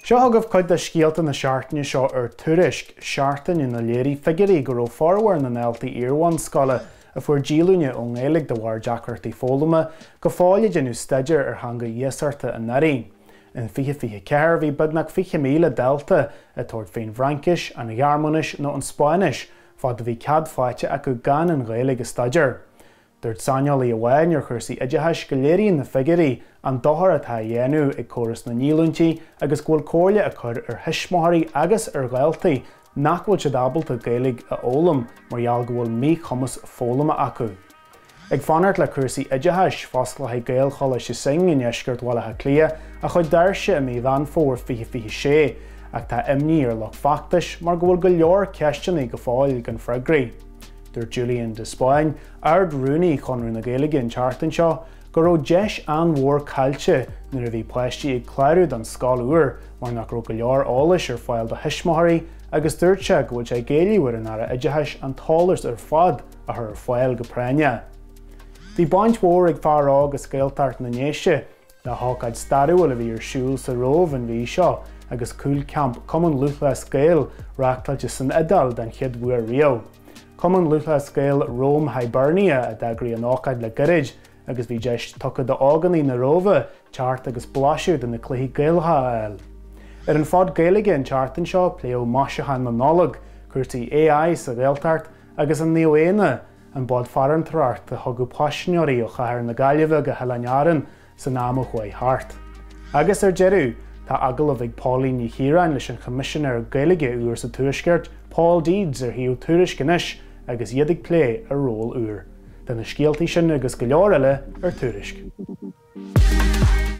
Seo agah cuid de scéalta na seachtaine seo Tuairisc seachtain ina léirí figurí go raibh forhar na nGaeltaí Iarmhain scala a fuair díolúine ó nGaeilg de bhair deacrachtaí fólama go fáile genú staidir ar hanga dhéasarta a narí. In fiche ceir bhí beagnach 5,000 delta a tuairt féin Francais an Ghearmánis nó an Spáinis fad a bhí cad fáite acu gan an Ghaeilg a staidir. Dúirt Samuel í amháin ar chuirsaí oideachais go léiríonn na figurí an dothar atá dhéanú ag córas na níolúintí agus ghuail cóirle a chur ar thuismóirí agus ar Ghaeltaí nach bhfuil siad ábalta Gaeilg a ólam mar gheall go bhfuil míchumas fólama acu. Ag fanart le chuirsaí oideachais fosclaithe Gael chola sé sing in eisceart bhalatha clia a chuid deirse a mí bhean fór fiche ach tá imní ar loch factais mar go bhfuil go leor ceistinaí go fáil gan freigraí. Dúirt Julian de Spáin ard rúnaí chunú na Gaeilge an seachtain seo go raibh deis an mhór cailte nuair a bhí pleistí ag clárú don scáil uair mar nach raibh go leor eolais ar fáil do thuismóirí agus dúirt sé go bhfuil sé géalaíhuair an ara oideachais an talairs ar fad a thur fáil go praine. Bhí baint mhór ag fearrá agus scéaltart na néise le hácaid stairiúil a bhí ar siúil sa rómh an bhí seo agus cúil camp Cumann Luaithe Scéal reachtaide san Idal den chiad bhuair Rio. Cumann Luaithe Scéal Rome Hibernia a d'eagraí an ácaid le gairid agus bhí deis tucha do áganí na rómha teart agus blaisiúd in na cluichí Gaeltha eil. Ar an fad Gaeilge an teachtain seo léo maisithe na nollag chuirtaí AI sa Gaeltart agus an níomhéine an bád faran trart a thugú paisneoirí ó chathair na Gaillimhe go heileannaran san náam ó chuaigh thart. Agus ar deireadh tá agal a bhíh Pauline ní Chiaráin leis an commissioner Gaeilge uair sa Tuairisceart Paul Deeds ar hiú Tuairisc inis agus iad ag lé a ról uair. Den na scéaltaí sin agus go leor eile ar Tuairisc.